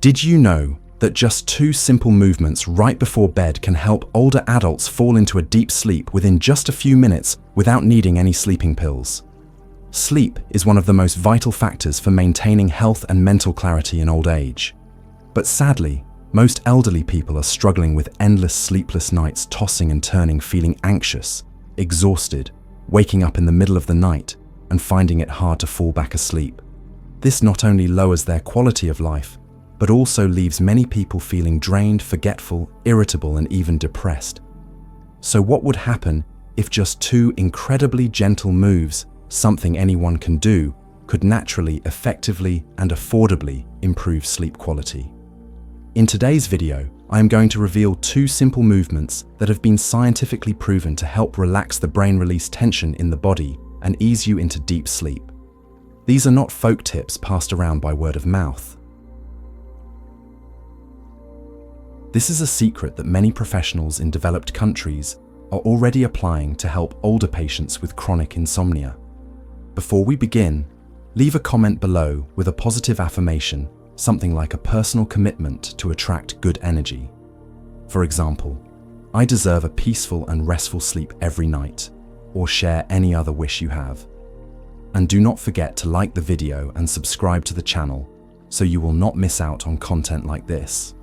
Did you know that just 2 simple movements right before bed can help older adults fall into a deep sleep within just a few minutes without needing any sleeping pills? Sleep is one of the most vital factors for maintaining health and mental clarity in old age. But sadly, most elderly people are struggling with endless sleepless nights, tossing and turning, feeling anxious, exhausted, waking up in the middle of the night and finding it hard to fall back asleep. This not only lowers their quality of life, but also leaves many people feeling drained, forgetful, irritable, and even depressed. So what would happen if just 2 incredibly gentle moves, something anyone can do, could naturally, effectively, and affordably improve sleep quality? In today's video, I am going to reveal 2 simple movements that have been scientifically proven to help relax the brain, release tension in the body, and ease you into deep sleep. These are not folk tips passed around by word of mouth. This is a secret that many professionals in developed countries are already applying to help older patients with chronic insomnia. Before we begin, leave a comment below with a positive affirmation, something like a personal commitment to attract good energy. For example, I deserve a peaceful and restful sleep every night, or share any other wish you have. And do not forget to like the video and subscribe to the channel so you will not miss out on content like this.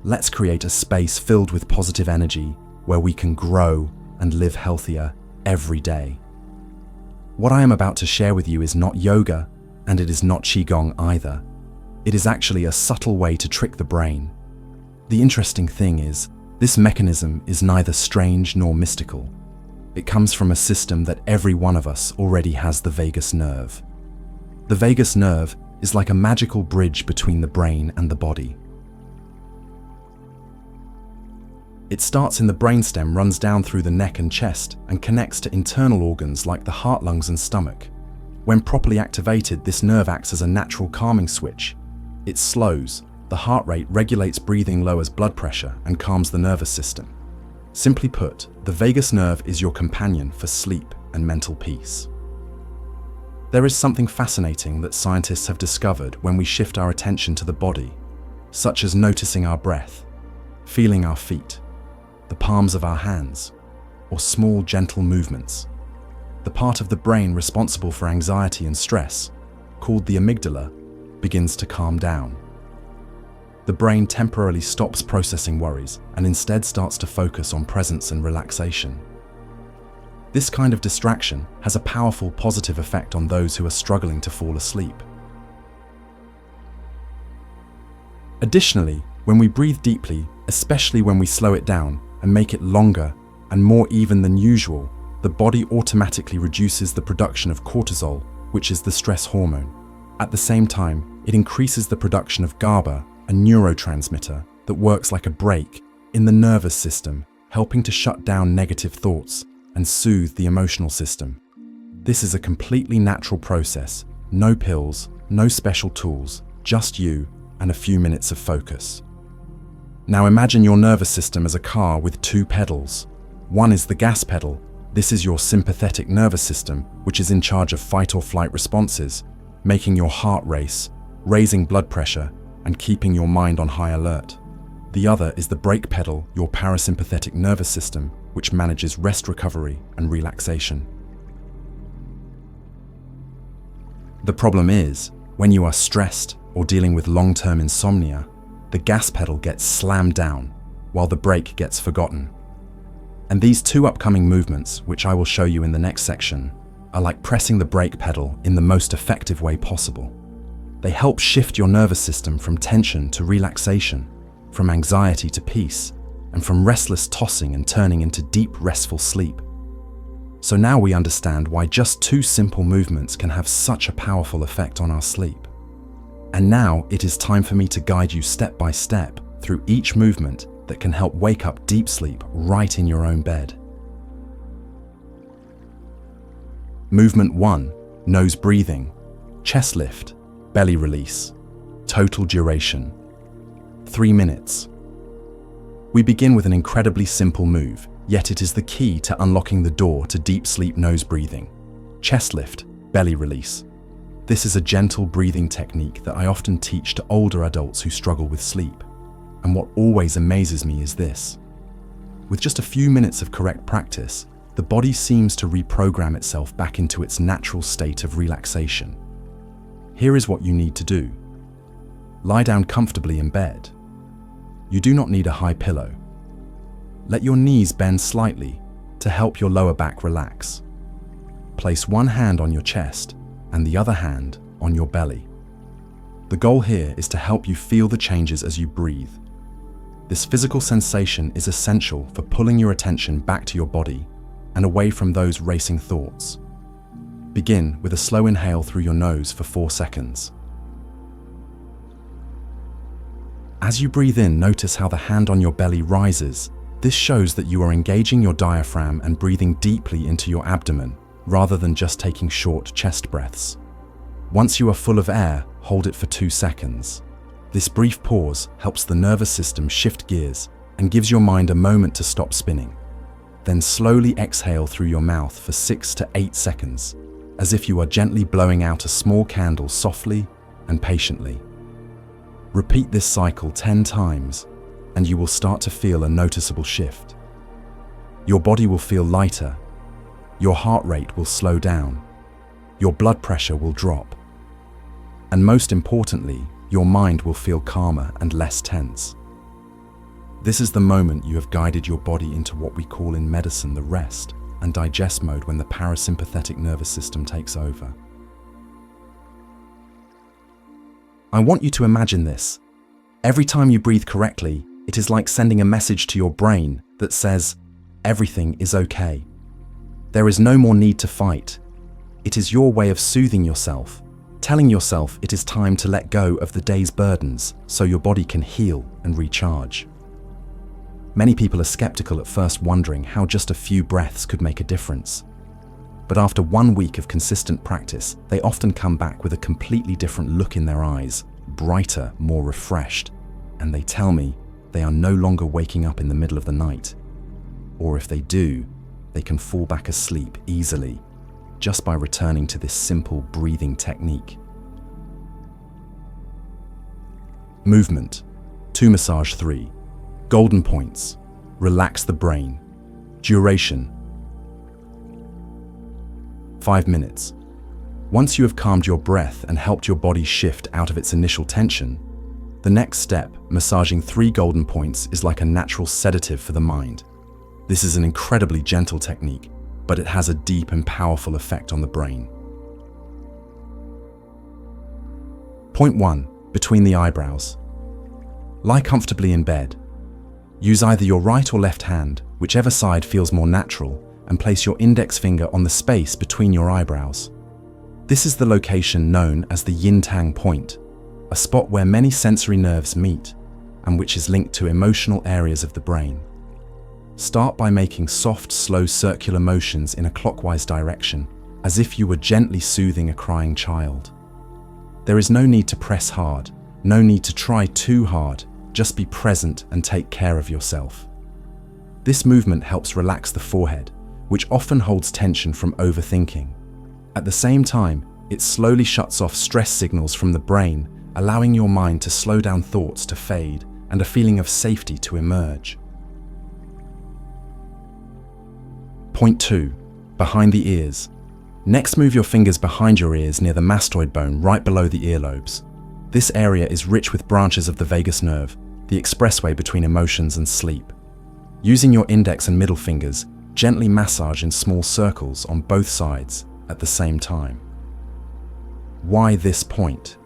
Let's create a space filled with positive energy where we can grow and live healthier every day. What I am about to share with you is not yoga, and it is not qigong either. It is actually a subtle way to trick the brain. The interesting thing is, this mechanism is neither strange nor mystical. It comes from a system that every one of us already has: the vagus nerve. The vagus nerve is like a magical bridge between the brain and the body. It starts in the brainstem, runs down through the neck and chest, and connects to internal organs like the heart, lungs, and stomach. When properly activated, this nerve acts as a natural calming switch. It slows the heart rate, regulates breathing, lowers blood pressure, and calms the nervous system. Simply put, the vagus nerve is your companion for sleep and mental peace. There is something fascinating that scientists have discovered when we shift our attention to the body, such as noticing our breath, feeling our feet, the palms of our hands, or small gentle movements. The part of the brain responsible for anxiety and stress, called the amygdala, begins to calm down. The brain temporarily stops processing worries and instead starts to focus on presence and relaxation. This kind of distraction has a powerful positive effect on those who are struggling to fall asleep. Additionally, when we breathe deeply, especially when we slow it down and make it longer and more even than usual, the body automatically reduces the production of cortisol, which is the stress hormone. At the same time, it increases the production of GABA, a neurotransmitter that works like a brake in the nervous system, helping to shut down negative thoughts and soothe the emotional system. This is a completely natural process. No pills, no special tools, just you and a few minutes of focus. Now imagine your nervous system as a car with 2 pedals. One is the gas pedal. This is your sympathetic nervous system, which is in charge of fight or flight responses, making your heart race, raising blood pressure, and keeping your mind on high alert. The other is the brake pedal, your parasympathetic nervous system, which manages rest, recovery, and relaxation. The problem is, when you are stressed or dealing with long-term insomnia, the gas pedal gets slammed down while the brake gets forgotten. And these 2 upcoming movements, which I will show you in the next section, are like pressing the brake pedal in the most effective way possible. They help shift your nervous system from tension to relaxation, from anxiety to peace, and from restless tossing and turning into deep, restful sleep. So now we understand why just 2 simple movements can have such a powerful effect on our sleep. And now it is time for me to guide you step by step through each movement that can help wake up deep sleep right in your own bed. Movement 1, nose breathing, chest lift, belly release. Total duration, 3 minutes. We begin with an incredibly simple move, yet it is the key to unlocking the door to deep sleep. Nose breathing, chest lift, belly release. This is a gentle breathing technique that I often teach to older adults who struggle with sleep. And what always amazes me is this. With just a few minutes of correct practice, the body seems to reprogram itself back into its natural state of relaxation. Here is what you need to do. Lie down comfortably in bed. You do not need a high pillow. Let your knees bend slightly to help your lower back relax. Place one hand on your chest and the other hand on your belly. The goal here is to help you feel the changes as you breathe. This physical sensation is essential for pulling your attention back to your body and away from those racing thoughts. Begin with a slow inhale through your nose for 4 seconds. As you breathe in, notice how the hand on your belly rises. This shows that you are engaging your diaphragm and breathing deeply into your abdomen, rather than just taking short chest breaths. Once you are full of air, hold it for 2 seconds. This brief pause helps the nervous system shift gears and gives your mind a moment to stop spinning. Then slowly exhale through your mouth for 6 to 8 seconds, as if you are gently blowing out a small candle softly and patiently. Repeat this cycle 10 times, and you will start to feel a noticeable shift. Your body will feel lighter, your heart rate will slow down, your blood pressure will drop, and most importantly, your mind will feel calmer and less tense. This is the moment you have guided your body into what we call in medicine the rest and digest mode, when the parasympathetic nervous system takes over. I want you to imagine this. Every time you breathe correctly, it is like sending a message to your brain that says, everything is okay. There is no more need to fight. It is your way of soothing yourself, telling yourself it is time to let go of the day's burdens so your body can heal and recharge. Many people are skeptical at first, wondering how just a few breaths could make a difference. But after 1 week of consistent practice, they often come back with a completely different look in their eyes, brighter, more refreshed, and they tell me they are no longer waking up in the middle of the night. Or if they do, they can fall back asleep easily, just by returning to this simple breathing technique. Movement. 2 Massage 3. Golden points. Relax the brain. Duration. 5 minutes. Once you have calmed your breath and helped your body shift out of its initial tension, the next step, massaging 3 golden points, is like a natural sedative for the mind. This is an incredibly gentle technique, but it has a deep and powerful effect on the brain. Point 1. Between the eyebrows. Lie comfortably in bed. Use either your right or left hand, whichever side feels more natural, and place your index finger on the space between your eyebrows. This is the location known as the yin-tang point, a spot where many sensory nerves meet, and which is linked to emotional areas of the brain. Start by making soft, slow circular motions in a clockwise direction, as if you were gently soothing a crying child. There is no need to press hard, no need to try too hard, just be present and take care of yourself. This movement helps relax the forehead, which often holds tension from overthinking. At the same time, it slowly shuts off stress signals from the brain, allowing your mind to slow down, thoughts to fade, and a feeling of safety to emerge. Point 2. Behind the ears. Next, move your fingers behind your ears near the mastoid bone right below the earlobes. This area is rich with branches of the vagus nerve, the expressway between emotions and sleep. Using your index and middle fingers, gently massage in small circles on both sides at the same time. Why this point?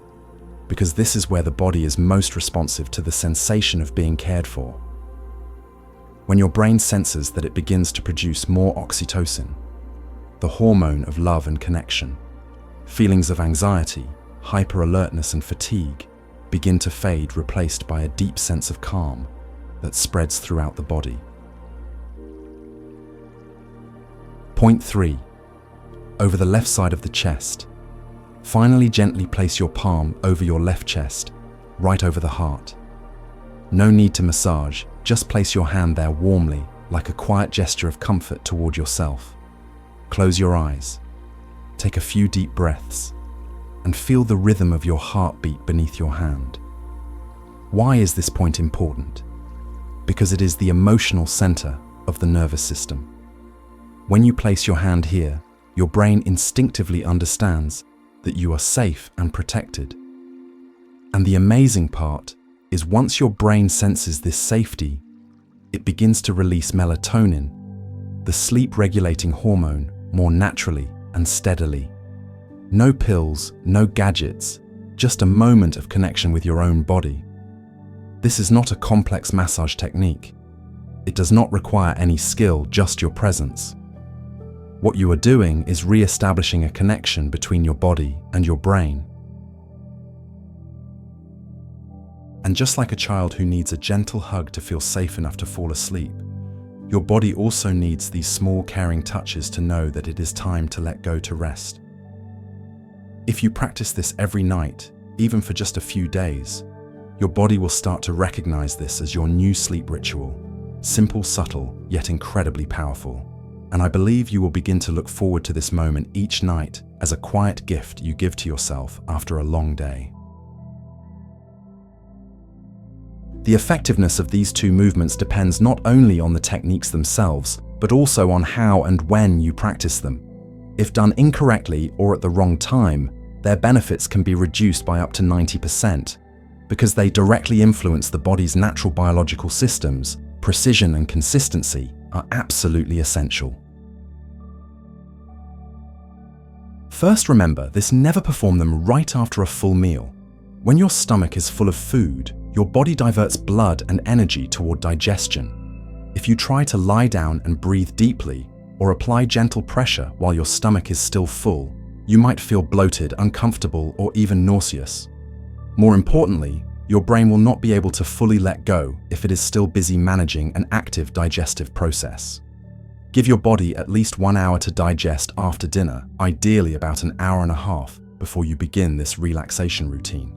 Because this is where the body is most responsive to the sensation of being cared for. When your brain senses that it begins to produce more oxytocin, the hormone of love and connection, feelings of anxiety, hyper-alertness and fatigue begin to fade, replaced by a deep sense of calm that spreads throughout the body. Point 3. Over the left side of the chest. Finally, gently place your palm over your left chest, right over the heart. No need to massage, just place your hand there warmly, like a quiet gesture of comfort toward yourself. Close your eyes. Take a few deep breaths. and feel the rhythm of your heartbeat beneath your hand. Why is this point important? Because it is the emotional center of the nervous system. When you place your hand here, your brain instinctively understands that you are safe and protected. And the amazing part is once your brain senses this safety, it begins to release melatonin, the sleep-regulating hormone, more naturally and steadily. No pills, no gadgets, just a moment of connection with your own body. This is not a complex massage technique. It does not require any skill, just your presence. What you are doing is re-establishing a connection between your body and your brain. And just like a child who needs a gentle hug to feel safe enough to fall asleep, your body also needs these small caring touches to know that it is time to let go to rest. If you practice this every night, even for just a few days, your body will start to recognize this as your new sleep ritual. Simple, subtle, yet incredibly powerful. And I believe you will begin to look forward to this moment each night as a quiet gift you give to yourself after a long day. The effectiveness of these two movements depends not only on the techniques themselves, but also on how and when you practice them. If done incorrectly or at the wrong time, their benefits can be reduced by up to 90%, because they directly influence the body's natural biological systems. Precision and consistency are absolutely essential. First, remember this: never perform them right after a full meal. When your stomach is full of food, your body diverts blood and energy toward digestion. If you try to lie down and breathe deeply, or apply gentle pressure while your stomach is still full, you might feel bloated, uncomfortable, or even nauseous. More importantly, your brain will not be able to fully let go if it is still busy managing an active digestive process. Give your body at least 1 hour to digest after dinner, ideally about an hour and a half before you begin this relaxation routine.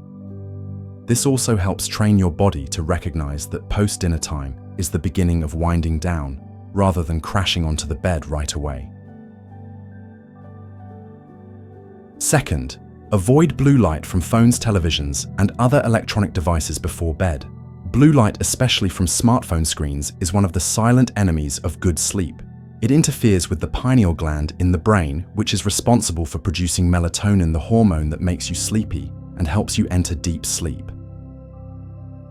This also helps train your body to recognize that post-dinner time is the beginning of winding down, rather than crashing onto the bed right away. Second, avoid blue light from phones, televisions, and other electronic devices before bed. Blue light, especially from smartphone screens, is one of the silent enemies of good sleep. It interferes with the pineal gland in the brain, which is responsible for producing melatonin, the hormone that makes you sleepy and helps you enter deep sleep.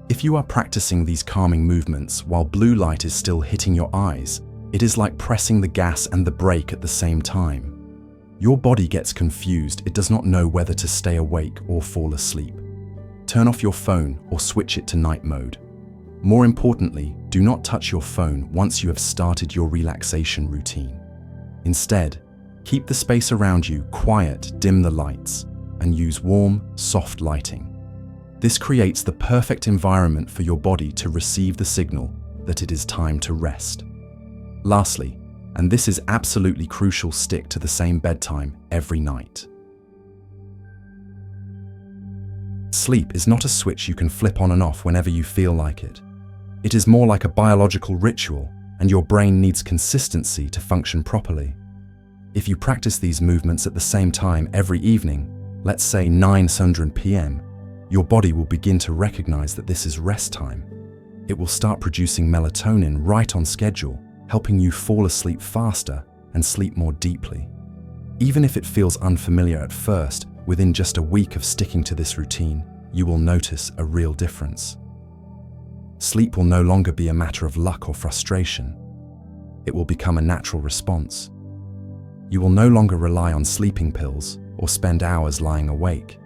If you are practicing these calming movements while blue light is still hitting your eyes, it is like pressing the gas and the brake at the same time. Your body gets confused. It does not know whether to stay awake or fall asleep. Turn off your phone or switch it to night mode. More importantly, do not touch your phone once you have started your relaxation routine. Instead, keep the space around you quiet, dim the lights, and use warm, soft lighting. This creates the perfect environment for your body to receive the signal that it is time to rest. Lastly, and this is absolutely crucial, stick to the same bedtime every night. Sleep is not a switch you can flip on and off whenever you feel like it. It is more like a biological ritual, and your brain needs consistency to function properly. If you practice these movements at the same time every evening, let's say 9:00 p.m., your body will begin to recognize that this is rest time. It will start producing melatonin right on schedule, helping you fall asleep faster and sleep more deeply. Even if it feels unfamiliar at first, within just a week of sticking to this routine, you will notice a real difference. Sleep will no longer be a matter of luck or frustration. It will become a natural response. You will no longer rely on sleeping pills or spend hours lying awake.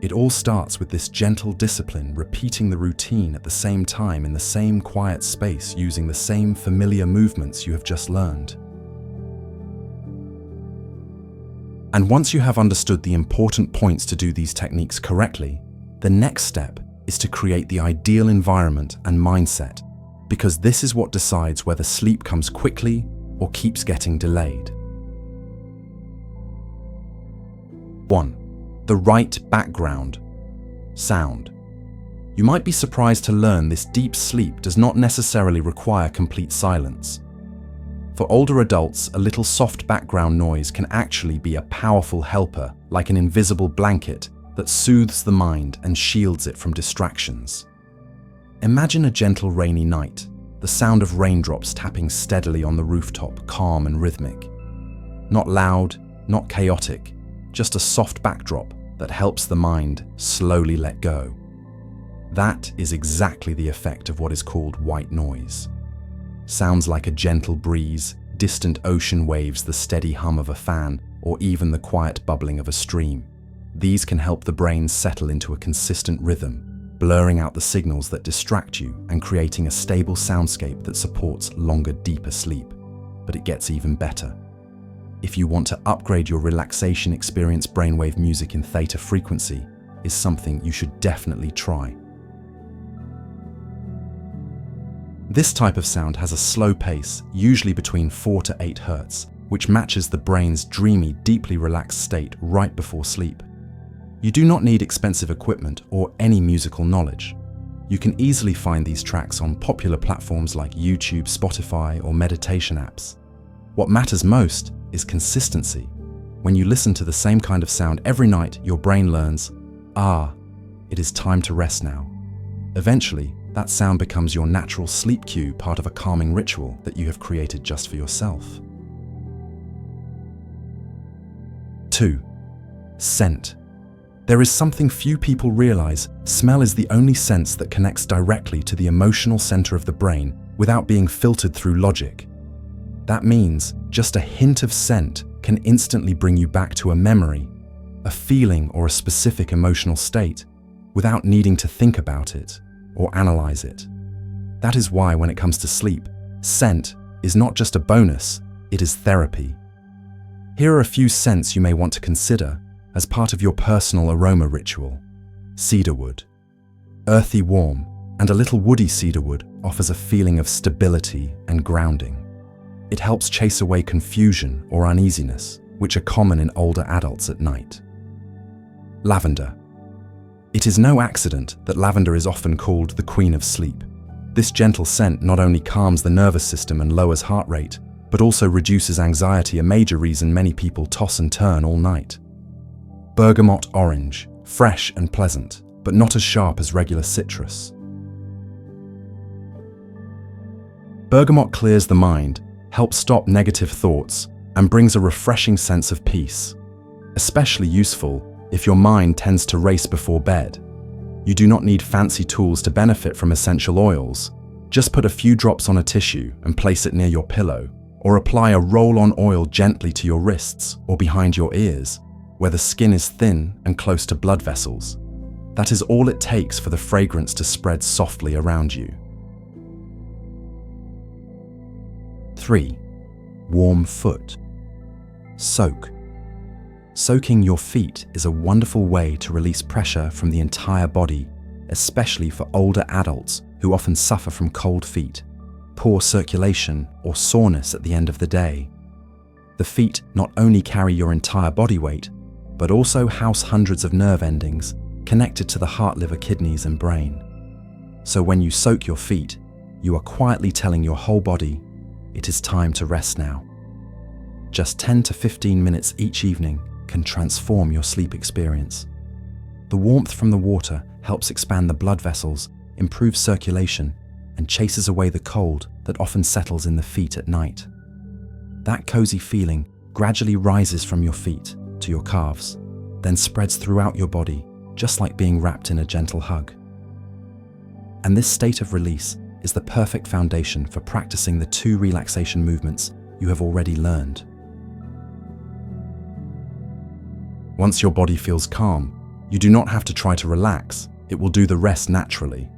It all starts with this gentle discipline, repeating the routine at the same time in the same quiet space, using the same familiar movements you have just learned. And once you have understood the important points to do these techniques correctly, the next step is to create the ideal environment and mindset, because this is what decides whether sleep comes quickly or keeps getting delayed. 1. The right background sound. You might be surprised to learn this deep sleep does not necessarily require complete silence. For older adults, a little soft background noise can actually be a powerful helper, like an invisible blanket that soothes the mind and shields it from distractions. Imagine a gentle rainy night, the sound of raindrops tapping steadily on the rooftop, calm and rhythmic. Not loud, not chaotic, just a soft backdrop that helps the mind slowly let go. That is exactly the effect of what is called white noise. Sounds like a gentle breeze, distant ocean waves, the steady hum of a fan, or even the quiet bubbling of a stream. These can help the brain settle into a consistent rhythm, blurring out the signals that distract you and creating a stable soundscape that supports longer, deeper sleep. But it gets even better. If you want to upgrade your relaxation experience, brainwave music in theta frequency is something you should definitely try. This type of sound has a slow pace, usually between 4 to 8 Hz, which matches the brain's dreamy, deeply relaxed state right before sleep. You do not need expensive equipment or any musical knowledge. You can easily find these tracks on popular platforms like YouTube, Spotify, or meditation apps. What matters most is consistency. When you listen to the same kind of sound every night, your brain learns, it is time to rest now. Eventually, that sound becomes your natural sleep cue, part of a calming ritual that you have created just for yourself. 2. Scent. There is something few people realize. Smell is the only sense that connects directly to the emotional center of the brain without being filtered through logic. That means just a hint of scent can instantly bring you back to a memory, a feeling, or a specific emotional state without needing to think about it or analyze it. That is why when it comes to sleep, scent is not just a bonus, it is therapy. Here are a few scents you may want to consider as part of your personal aroma ritual. Cedarwood. Earthy, warm, and a little woody cedarwood offers a feeling of stability and grounding. It helps chase away confusion or uneasiness, which are common in older adults at night. Lavender. It is no accident that lavender is often called the queen of sleep. This gentle scent not only calms the nervous system and lowers heart rate, but also reduces anxiety, a major reason many people toss and turn all night. Bergamot orange, fresh and pleasant, but not as sharp as regular citrus. Bergamot clears the mind, helps stop negative thoughts, and brings a refreshing sense of peace. Especially useful if your mind tends to race before bed. You do not need fancy tools to benefit from essential oils. Just put a few drops on a tissue and place it near your pillow, or apply a roll-on oil gently to your wrists or behind your ears, where the skin is thin and close to blood vessels. That is all it takes for the fragrance to spread softly around you. 3. Warm foot. Soak. Soaking your feet is a wonderful way to release pressure from the entire body, especially for older adults who often suffer from cold feet, poor circulation, or soreness at the end of the day. The feet not only carry your entire body weight, but also house hundreds of nerve endings connected to the heart, liver, kidneys, and brain. So when you soak your feet, you are quietly telling your whole body, it is time to rest now. Just 10 to 15 minutes each evening can transform your sleep experience. The warmth from the water helps expand the blood vessels, improves circulation, and chases away the cold that often settles in the feet at night. That cozy feeling gradually rises from your feet to your calves, then spreads throughout your body, just like being wrapped in a gentle hug. And this state of release is the perfect foundation for practicing the 2 relaxation movements you have already learned. Once your body feels calm, you do not have to try to relax, it will do the rest naturally.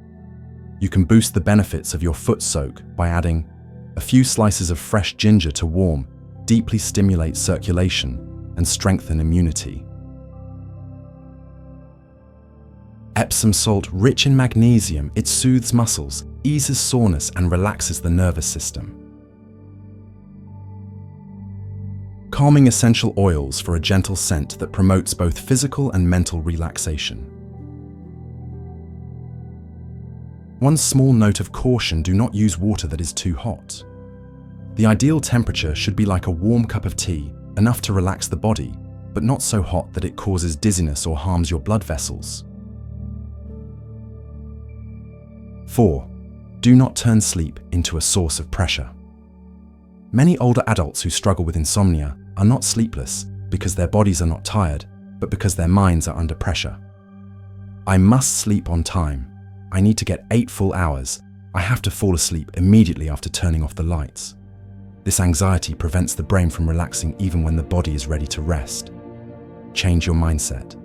You can boost the benefits of your foot soak by adding a few slices of fresh ginger to warm, deeply stimulate circulation, and strengthen immunity. Epsom salt, rich in magnesium, it soothes muscles, eases soreness, and relaxes the nervous system. Calming essential oils for a gentle scent that promotes both physical and mental relaxation. One small note of caution: do not use water that is too hot. The ideal temperature should be like a warm cup of tea, enough to relax the body, but not so hot that it causes dizziness or harms your blood vessels. 4. Do not turn sleep into a source of pressure. Many older adults who struggle with insomnia are not sleepless because their bodies are not tired, but because their minds are under pressure. I must sleep on time. I need to get 8 full hours. I have to fall asleep immediately after turning off the lights. This anxiety prevents the brain from relaxing even when the body is ready to rest. Change your mindset.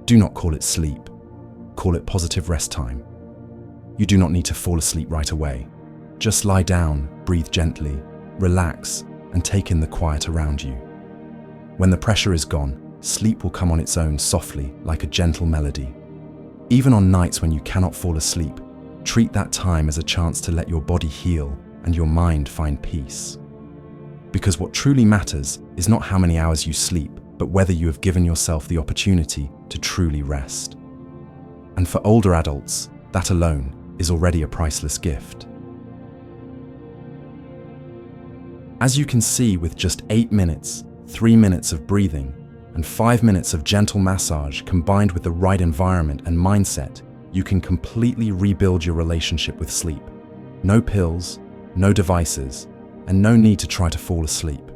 Do not call it sleep. Call it positive rest time. You do not need to fall asleep right away. Just lie down, breathe gently, relax, and take in the quiet around you. When the pressure is gone, sleep will come on its own softly, like a gentle melody. Even on nights when you cannot fall asleep, treat that time as a chance to let your body heal and your mind find peace. Because what truly matters is not how many hours you sleep, but whether you have given yourself the opportunity to truly rest. And for older adults, that alone is already a priceless gift. As you can see, with just 8 minutes, 3 minutes of breathing, and 5 minutes of gentle massage combined with the right environment and mindset, you can completely rebuild your relationship with sleep. No pills, no devices, and no need to try to fall asleep.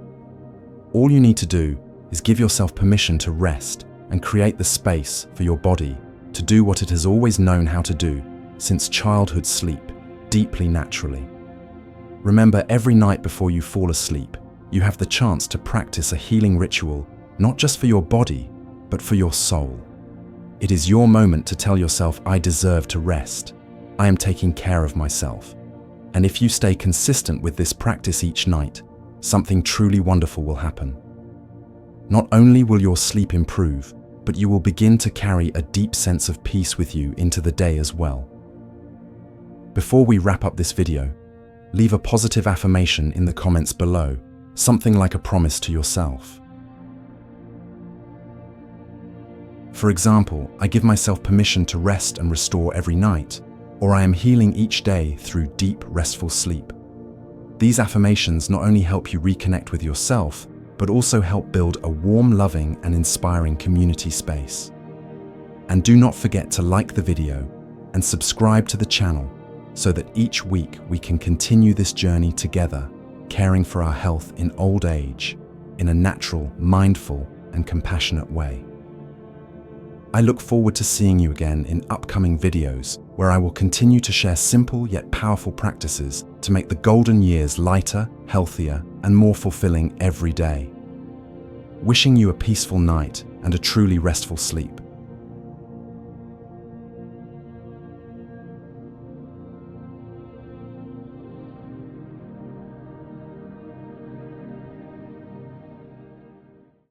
All you need to do is give yourself permission to rest and create the space for your body to do what it has always known how to do since childhood: sleep deeply naturally. Remember, every night before you fall asleep, you have the chance to practice a healing ritual, not just for your body, but for your soul. It is your moment to tell yourself, I deserve to rest. I am taking care of myself. And if you stay consistent with this practice each night, something truly wonderful will happen. Not only will your sleep improve, but you will begin to carry a deep sense of peace with you into the day as well. Before we wrap up this video, leave a positive affirmation in the comments below, something like a promise to yourself. For example, I give myself permission to rest and restore every night, or I am healing each day through deep, restful sleep. These affirmations not only help you reconnect with yourself, but also help build a warm, loving, and inspiring community space. And do not forget to like the video and subscribe to the channel so that each week we can continue this journey together, caring for our health in old age in a natural, mindful, and compassionate way. I look forward to seeing you again in upcoming videos where I will continue to share simple yet powerful practices to make the golden years lighter, healthier, and more fulfilling every day. Wishing you a peaceful night and a truly restful sleep.